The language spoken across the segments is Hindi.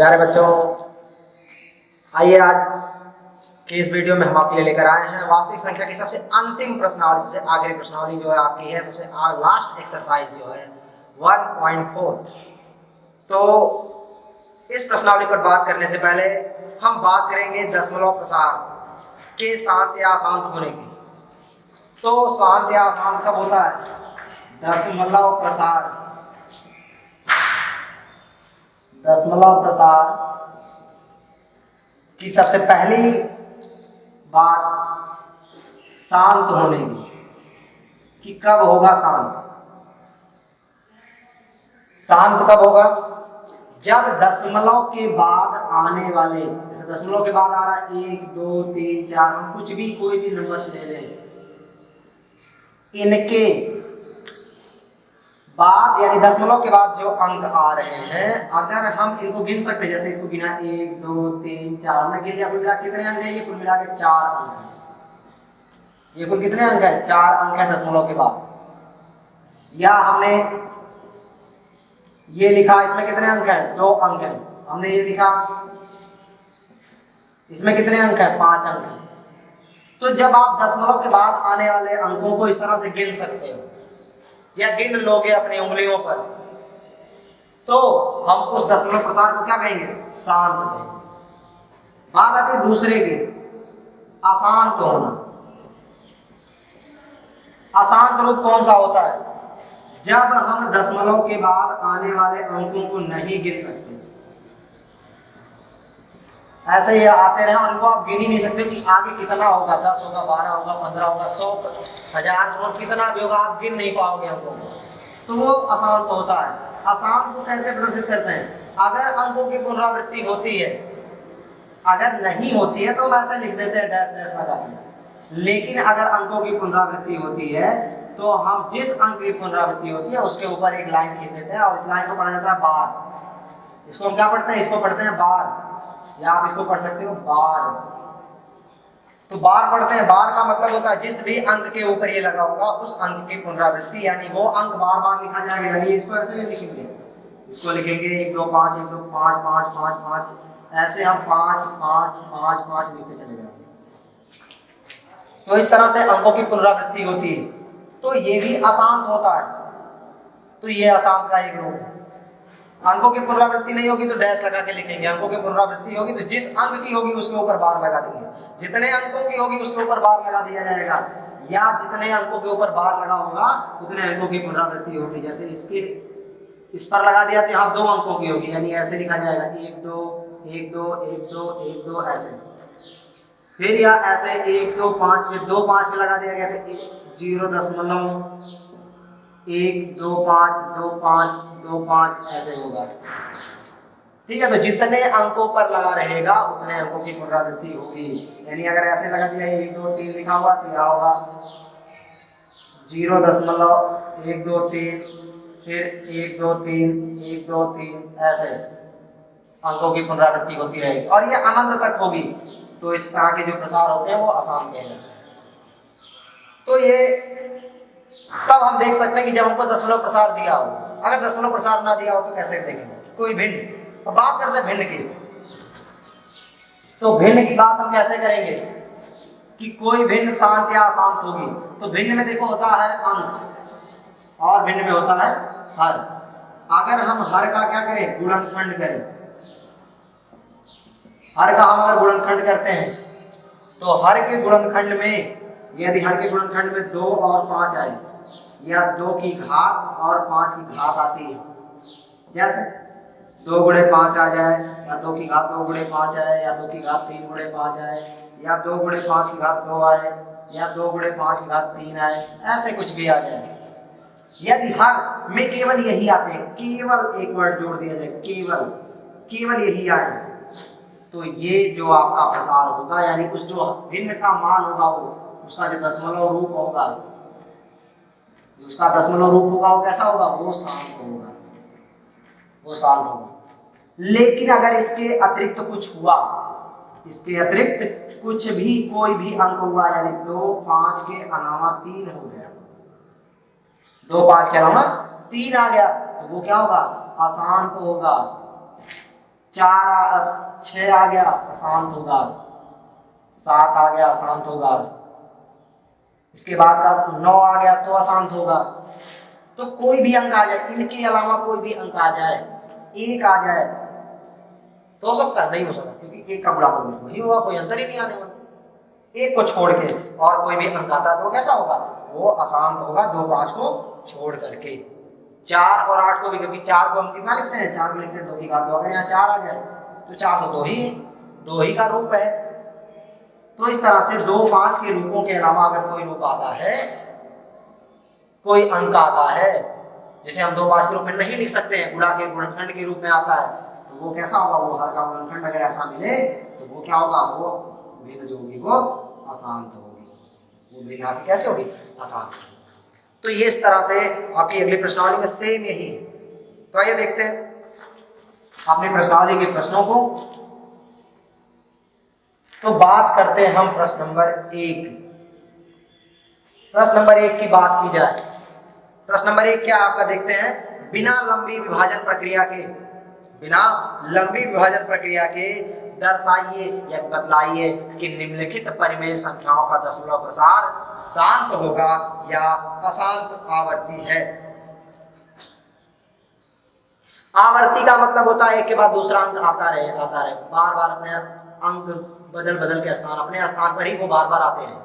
प्यारे बच्चों, आइए आज की इस वीडियो में हम आपके लिए लेकर आए हैं वास्तविक संख्या की सबसे अंतिम प्रश्नावली, सबसे आखिरी प्रश्नावली जो है आपकी है, सबसे लास्ट एक्सरसाइज जो है 1.4। तो इस प्रश्नावली पर बात करने से पहले हम बात करेंगे दशमलव प्रसार के शांत या अशांत होने की। तो शांत या अशांत कब होता है? दशमलव प्रसार की सबसे पहली बात शांत होने की कब होगा शांत कब होगा? जब दशमलव के बाद आने वाले, जैसे दशमलव के बाद आ रहा है 1 2 3 4, हम कुछ भी कोई भी नंबर ले लें, इनके बाद यानी दशमलव के बाद जो अंक आ रहे हैं, अगर हम इनको गिन सकते हैं, जैसे इसको गिना 1 2 3 4, हमने गिन लिया, कुल मिला कितने अंक है? ये कुल मिला के 4 अंक है। ये कुल कितने अंक है? 4 अंक है दशमलव के बाद। या हमने ये लिखा, इसमें कितने अंक है? 2 अंक है। हमने ये लिखा, इसमें कितने अंक है? 5 अंक है। तो जब आप दशमलव के बाद आने वाले अंकों को इस तरह से गिन सकते हो या गिन लोगे अपनी उंगलियों पर, तो हम उस दशमलव प्रसार को क्या कहेंगे? शांत कहेंगे। बात आती है दूसरे की, अशांत होना। अशांत रूप कौन सा होता है? जब हम दशमलव के बाद आने वाले अंकों को नहीं गिन सकते, ऐसे ही आते रहे और इनको आप गिन ही नहीं सकते कि आगे कितना होगा, 10 होगा, 12 होगा, 15 होगा, 100, 1000 करोड़, कितना भी होगा, आप गिन नहीं पाओगे अंकों को, तो वो अशांत होता है। अशांत को कैसे प्रदर्शित करते हैं? अगर अंकों की पुनरावृत्ति होती है, अगर नहीं होती है तो हम ऐसे लिख देते हैं डैश डैश लगा के। लेकिन अगर अंकों की पुनरावृत्ति होती है तो हम जिस अंक की पुनरावृत्ति होती है उसके ऊपर एक लाइन खींच देते हैं और इस लाइन को पढ़ा जाता है बार। इसको हम क्या पढ़ते हैं? इसको पढ़ते हैं बार, या आप इसको पढ़ सकते हो बार। तो बार पढ़ते हैं। बार का मतलब होता है जिस भी अंक के ऊपर ये लगा होगा उस अंक की पुनरावृत्ति, यानी वो अंक बार बार लिखा जाएगा। यानी इसको ऐसे नहीं लिखेंगे, इसको लिखेंगे 1 2 5 1 2 5 5 5 5, ऐसे हम 5 5 5 5 लिखते चले जाएंगे। तो इस तरह से अंकों की पुनरावृत्ति होती है, तो ये भी अशांत होता है। तो ये अशांत का एक रूप है। अंकों की पुनरावृत्ति नहीं होगी तो डैश लगा के लिखेंगे, अंकों की पुनरावृत्ति होगी तो जिस अंक की होगी उसके ऊपर बार लगा देंगे, जितने अंकों की होगी उसके ऊपर बार लगा दिया जाएगा, या जितने अंकों के ऊपर बार लगा होगा उतने अंकों की पुनरावृत्ति होगी। जैसे इसके इस पर लगा दिया तो यहाँ 2 अंकों की होगी, यानी ऐसे लिखा जाएगा 1 2 1 2 1 2 1 2 ऐसे। फिर या ऐसे 1 2 5 में 2 5 में लगा दिया गया तो 0.1 2 5 2 5 2 5 ऐसे होगा। ठीक है, तो जितने अंकों पर लगा रहेगा उतने अंकों की पुनरावृत्ति होगी। यानी अगर ऐसे लगा दिया 1 2 3 लिखा हुआ तो यह होगा 0.1 2 3, फिर 1 2 3 1 2 3, ऐसे अंकों की पुनरावृत्ति होती रहेगी और ये अनंत तक होगी। तो इस तरह के जो प्रसार होते हैं वो अशांत कहलाते हैं। तो ये तब हम देख सकते हैं कि जब हमको दशमलव प्रसार दिया हो। अगर दशमलव प्रसार ना दिया हो तो कैसे देखेंगे? कोई भिन्न। अब बात करते हैं भिन्न की। तो भिन्न की बात हम कैसे करेंगे कि कोई भिन्न शांत या अशांत होगी? तो भिन्न में देखो होता है अंश और भिन्न में होता है हर। अगर हम हर का क्या करें? गुणनखंड करें। हर का हम अगर गुणनखंड करते हैं तो हर के गुणनखंड में, यदि हर के गुणनखंड में 2 और 5 आए, या 2 की घात और 5 की घात आती है, जैसे 2 गुणे 5 आ जाए, या 2 की घात 2 गुणे 5 आए, या 2 की घात 3 गुणे 5 आए, या 2 गुणे 5 की घात 2 आए, या 2 गुणे 5 की घात 3 आए, ऐसे कुछ भी आ जाए। यदि हर में केवल यही आते हैं, केवल एक वर्ड जोड़ दिया जाए, केवल यही आए, तो ये जो आपका प्रसार होगा, यानी उस जो भिन्न का मान होगा वो उसका जो दशमलव रूप होगा, उसका दशमलव रूप होगा वो कैसा होगा? वो शांत होगा, वो शांत होगा। लेकिन अगर इसके अतिरिक्त कुछ हुआ, इसके अतिरिक्त कुछ भी कोई भी अंक हुआ, यानी 2 5 के अलावा 3 हो गया, 2 5 के अलावा 3 आ गया, तो वो क्या होगा? अशांत होगा। 6 आ गया अशांत होगा, 7 आ गया अशांत होगा, इसके बाद का 9 आ गया तो अशांत होगा। तो कोई भी अंक आ जाए, इनके अलावा कोई भी अंक आ जाए, 1 आ जाए तो हो सकता है, नहीं हो सकता, क्योंकि 1 का गुणा करोगे तो वही होगा, कोई अंतर ही नहीं आने वाला। 1 को छोड़ के और कोई भी अंक आता है तो कैसा होगा, वो अशांत होगा 2 5 को छोड़ करके। 4 और 8 को भी, क्योंकि 4 को हम कितना लिखते हैं, 4 को लिखते हैं 2 की घात 2, अगर यहाँ 4 आ जाए तो 4 तो 2 ही है, 2 ही का रूप है। तो इस तरह से 2 5 के रूपों के अलावा अगर कोई रूप आता है, कोई अंक आता है जिसे हम 2 5 के रूप में नहीं लिख सकते हैं, गुणा के गुणनखंड के रूप में आता है, तो वो कैसा होगा, वो हर का गुणनखंड अगर ऐसा मिले तो वो क्या होगा, वो भिन्न जो होगी वो अशांत होगी। वो भिन्न आपकी कैसे होगी, अशांत। तो ये इस तरह से आपकी अगली प्रश्नावली में सेम यही है। तो आइए देखते हैं अपनी प्रश्नावली के प्रश्नों को। तो बात करते हैं हम प्रश्न नंबर 1। प्रश्न नंबर 1 की बात की जाए, प्रश्न नंबर 1 क्या आपका देखते हैं, बिना लंबी विभाजन प्रक्रिया के, बिना लंबी विभाजन प्रक्रिया के दर्शाइए या बतलाइए कि निम्नलिखित परिमेय संख्याओं का दशमलव प्रसार शांत होगा या अशांत आवर्ती है। आवर्ती का मतलब होता है एक के बाद दूसरा अंक आता रहे बार बार अपने अंक बदल के स्थान, अपने स्थान पर ही वो बार बार आते रहे।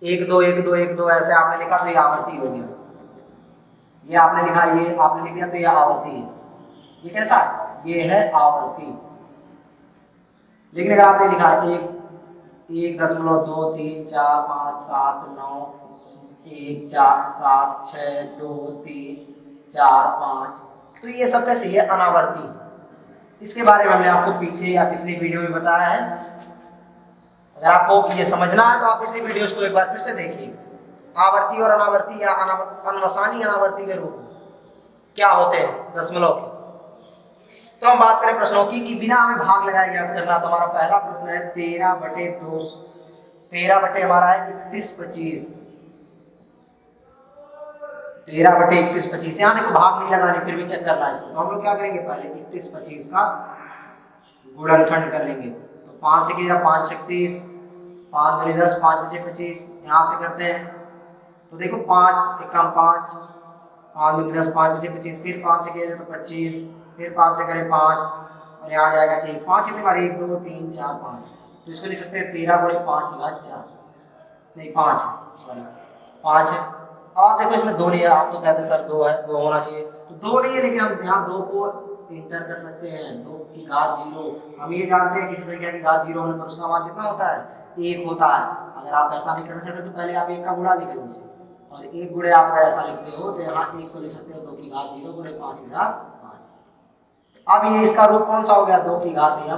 1 2 1 2 1 2 ऐसे आपने लिखा तो ये आवर्ती हो गया, ये आपने लिखा, ये आपने लिख दिया तो ये आवर्ती है। ये कैसा है, ये है आवर्ती। लेकिन अगर आपने लिखा 1.2 3 4 5 7 9 1 4 7 6 2 3 4 5, तो ये सब कैसे, ये अनावर्ती। इसके बारे में हमने आपको पीछे या पिछली वीडियो में बताया है। अगर आपको ये समझना है तो आप पिछली वीडियोस को एक बार फिर से देखिए। आवर्ती और अनावर्ती या अनवसानी अनावर्ती के रूप क्या होते हैं दशमलव के। तो हम बात करें प्रश्नों की कि बिना हमें भाग लगाए याद करना। तो हमारा पहला प्रश्न है 13/2, 13 बटे हमारा है 31/25, 13/31/25। यहाँ देखो भाग नहीं लगाने, फिर भी चेक करना है इसको। तो हम लोग क्या करेंगे, पहले 31/25 का गुणनखंड कर लेंगे। तो 5 से किया 5 36, 5 दूनी 10, 5 बचे 25, यहाँ से करते हैं। तो देखो 5 एकम 5, 5 दूनी 10, 5 बचे 25, फिर 5 से किया जाए तो 25, फिर 5 से करें 5 और यहाँ जाएगा 1। 5 कितने बार, 1 2 3 4 5। तो इसको लिख सकते हैं 13 × 5 की घात 4, नहीं 5 है, सॉरी 5 है। आप देखो इसमें 2 नहीं है, आप तो कहते हैं सर 2 है, 2 होना चाहिए, तो 2 नहीं है, लेकिन हम यहाँ 2 को इंटर कर सकते हैं। 2 की घात 0, हम ये जानते हैं किसी संख्या की घात 0 होने पर उसका मान कितना होता है, 1 होता है। अगर आप ऐसा नहीं करना चाहते तो पहले आप 1 का गुणा लिख लो उसे, और 1 गुणे आप अगर ऐसा लिखते हो तो यहाँ 1 को लिख सकते हो 2 की घात 0 × 5 की घात 5। अब ये इसका रूप कौन सा हो गया, 2 की घात m ×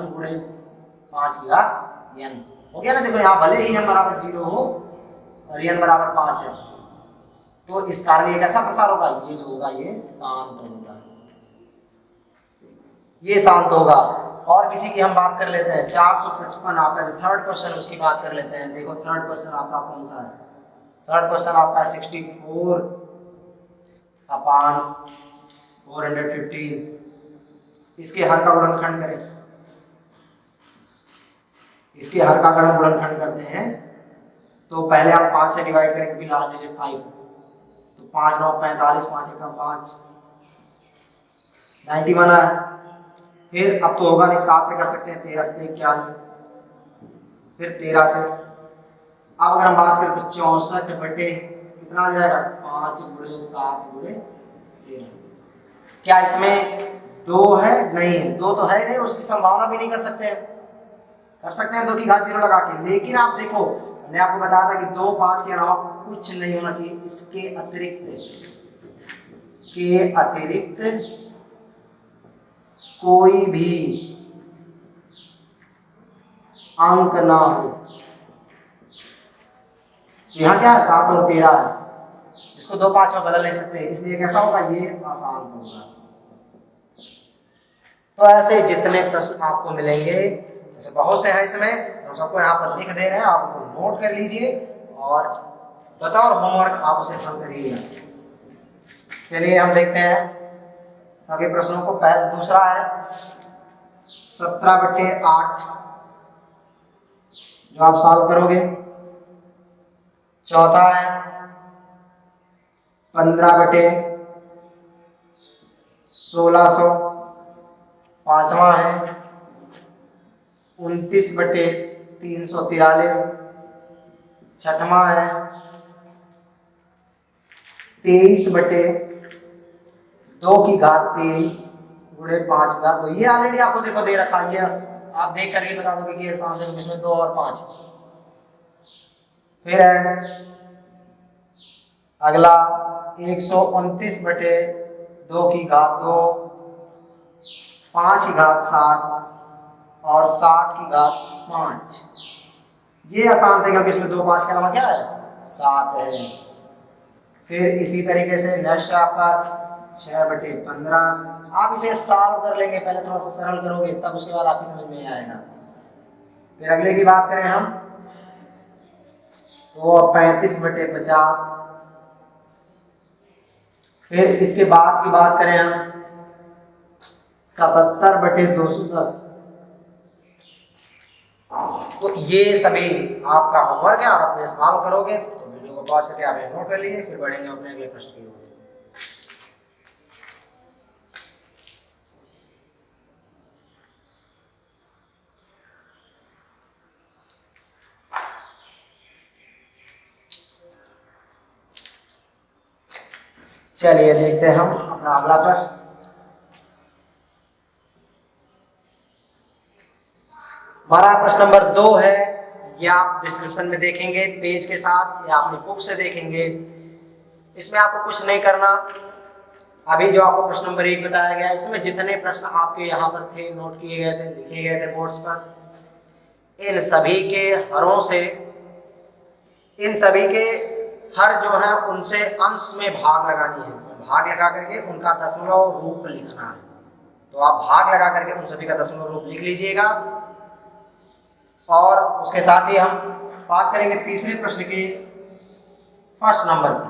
5 की घात n हो गया ना। देखो यहाँ भले ही m बराबर 0 हो और n बराबर 5 है, तो इस कारण ये कैसा प्रसार होगा, ये जो होगा ये शांत होगा, ये शांत होगा। और किसी की हम बात कर लेते हैं 455, आपका जो थर्ड क्वेश्चन उसकी बात कर लेते हैं। देखो थर्ड क्वेश्चन आपका कौन सा है, थर्ड क्वेश्चन आपका 64/415। इसके हर का गुणनखंड करें, इसके हर का गुणनखंड करते हैं। तो पहले हम 5 से डिवाइड करें क्योंकि लास्ट डिजिट 5, तो 5 9 45, 5 एकम 5, 91 है। फिर अब तो होगा नहीं, 7 से कर सकते हैं, 13 से 91, फिर 13 से। अब अगर हम बात करें तो 64 बटे कितना आ जाएगा, 5 × 7 × 13। क्या इसमें 2 है, नहीं है, 2 तो है नहीं, उसकी संभावना भी नहीं कर सकते हैं, कर सकते हैं 2 की घात 0 लगा के। लेकिन आप देखो मैंने आपको बताया था कि 2 5 के अलावा कुछ नहीं होना चाहिए, इसके अतिरिक्त कोई भी अंक ना हो। यहाँ क्या है, 7 और 13 है, जिसको 2 5 में बदल नहीं सकते, इसलिए कैसा होगा, ये अशांत होगा। तो ऐसे जितने प्रश्न आपको मिलेंगे, जैसे बहुत से हैं इसमें, हम सबको यहाँ पर लिख दे रहे हैं, आप उनको नोट कर लीजिए और बताओ, होमवर्क आप उसे हल करिएगा। चलिए हम देखते हैं सभी प्रश्नों को। पहले दूसरा है 17/8 जो आप सॉल्व करोगे। चौथा है 15/1600। पांचवा है 29/343। छठवां है 23/2 गुणे 5 ये ऑलरेडी आपको देखो दे रखा है। आप देख करके बता दोगे कि ये आंसर है, इसमें 2 और 5। फिर है अगला 129/2 5/7 और 7/5। ये आसान थे क्योंकि इसमें 2 5 के अलावा क्या है 7 है। फिर इसी तरीके से नेक्स्ट आपका 6/15। आप इसे सॉल्व कर लेंगे, पहले थोड़ा सा सरल करोगे तब उसके बाद आपकी समझ में आएगा। फिर अगले की बात करें हम तो 35/50। फिर इसके बाद की बात करें हम 77/210। तो ये सभी आपका होमवर्क है और अपने सॉल्व करोगे तो वीडियो को पॉज करके आप नोट कर लीजिए। फिर बढ़ेंगे अपने अगले प्रश्न की ओर। चलिए देखते हैं हम अपना अगला प्रश्न। हमारा प्रश्न नंबर 2 है। ये आप डिस्क्रिप्शन में देखेंगे पेज के साथ या अपनी बुक से देखेंगे। इसमें आपको कुछ नहीं करना। अभी जो आपको प्रश्न नंबर 1 बताया गया, इसमें जितने प्रश्न आपके यहाँ पर थे, नोट किए गए थे, लिखे गए थे बोर्ड्स पर, इन सभी के हरों से, इन सभी के हर जो है उनसे अंश में भाग लगानी है। भाग लगा करके उनका दशमलव रूप लिखना है। तो आप भाग लगा करके उन सभी का दशमलव रूप लिख लीजिएगा। और उसके साथ ही हम बात करेंगे तीसरे प्रश्न के फर्स्ट नंबर पर।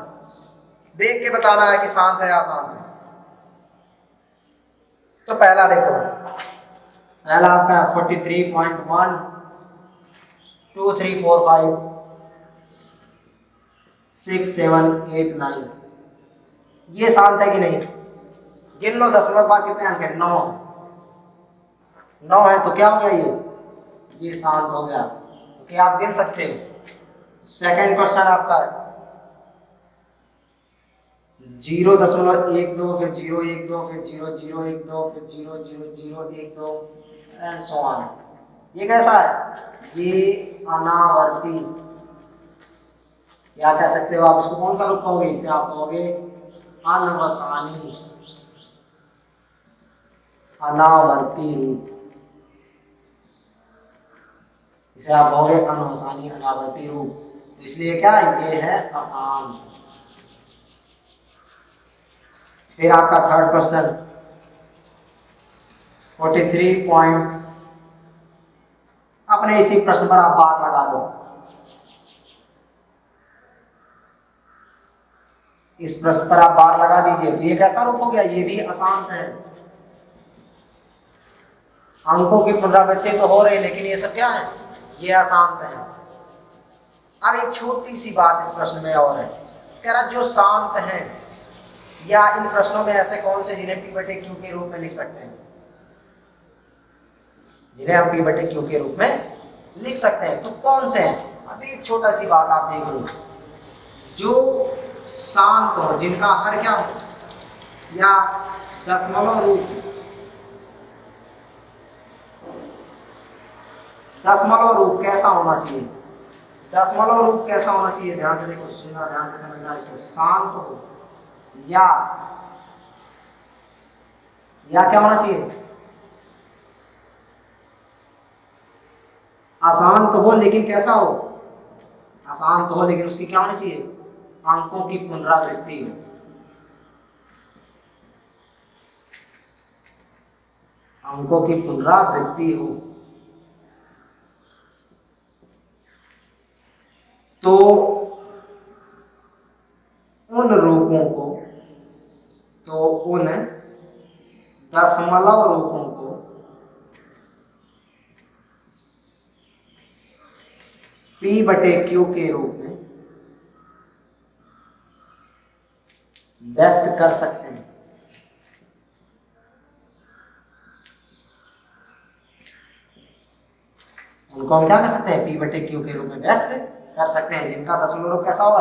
देख के बताना है कि शांत है अशांत है। तो पहला देखो, पहला आपका 43.1 2 3 4 5 6 7 8 9। ये शांत है कि नहीं? गिन लो दशमलव बाद कितने अंक है? 9। 9 है तो क्या हो गया ये शांत हो गया। ओके, आप गिन सकते हो। सेकंड क्वेश्चन आपका 0.12 फिर 0.12 फिर 0.012 फिर 0.0012 एंड सो ऑन। ये कैसा है? ये अनावर्ती, या कह सकते हो आप इसको कौन सा रूप कहोगे? इसे आप कहोगे अनवसानी, अनावर्ती रूप। इसे आप कहोगे अनवसानी अनावर्ती रूप। तो इसलिए क्या ये है अशांत। फिर आपका थर्ड क्वेश्चन 43 अपने इसी प्रश्न पर आप बार लगा दो। इस प्रश्न पर आप बार लगा दीजिए। तो ये कैसा रूप हो गया? ये भी अशांत है। अंकों की पुनरावृत्ति तो हो रही लेकिन ये सब क्या है? ये अशांत है। अब एक छोटी सी बात इस प्रश्न में और है, कह रहा जो शांत है, या इन प्रश्नों में ऐसे कौन से जिन्हें P/Q के रूप में लिख सकते हैं? जिन्हें हम P/Q के रूप में लिख सकते हैं तो कौन से हैं? अभी एक छोटा सी बात आप देख लो, जो शांत हो, जिनका हर क्या हो या दशमलव रूप, दशमलव रूप कैसा होना चाहिए? दशमलव रूप कैसा होना चाहिए? ध्यान से देखो, सुनना, ध्यान से समझना इसको। शांत हो या क्या होना चाहिए? अशांत हो लेकिन कैसा हो? अशांत हो लेकिन उसकी क्या होनी चाहिए? अंकों की पुनरावृत्ति हो। अंकों की पुनरावृत्ति हो। तो उन रूपों को, तो उन दशमलव रूपों को P/Q के रूप में व्यक्त कर सकते हैं। उनको हम क्या कर सकते हैं? P/Q के रूप में व्यक्त कर सकते हैं, जिनका दशमलव रूप कैसा होगा?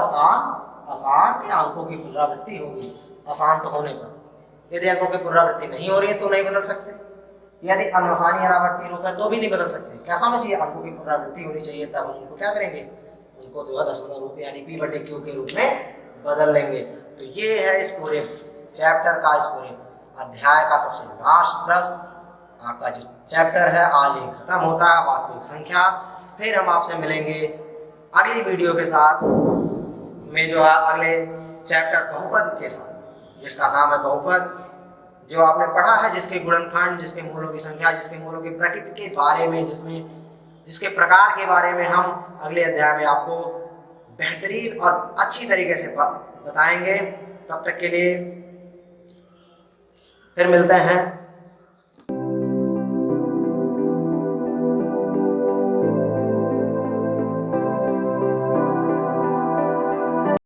अशांत या अंकों की पुनरावृत्ति होगी अशांत होने पर। यदि अंकों की पुनरावृत्ति नहीं हो रही है तो नहीं बदल सकते। यदि अनमसानी अनावर्ती रूप है तो भी नहीं बदल सकते। कैसा होना चाहिए? अंकों की पुनरावृत्ति होनी चाहिए, तब हम उनको क्या करेंगे? उनको जो है दशमलव रूप यानी P/Q के रूप में बदल लेंगे। तो ये है इस पूरे चैप्टर का, इस पूरे अध्याय का सबसे लास्ट प्रश्न। आपका जो चैप्टर है आज ही खत्म होता है, वास्तविक संख्या। फिर हम आपसे मिलेंगे अगली वीडियो के साथ में, जो है अगले चैप्टर बहुपद के साथ, जिसका नाम है बहुपद। जो आपने पढ़ा है, जिसके गुणनखंड, जिसके मूलों की संख्या, जिसके मूलों की प्रकृति के बारे में, जिसके प्रकार के बारे में हम अगले अध्याय में आपको बेहतरीन और अच्छी तरीके से बताएंगे। तब तक के लिए फिर मिलते हैं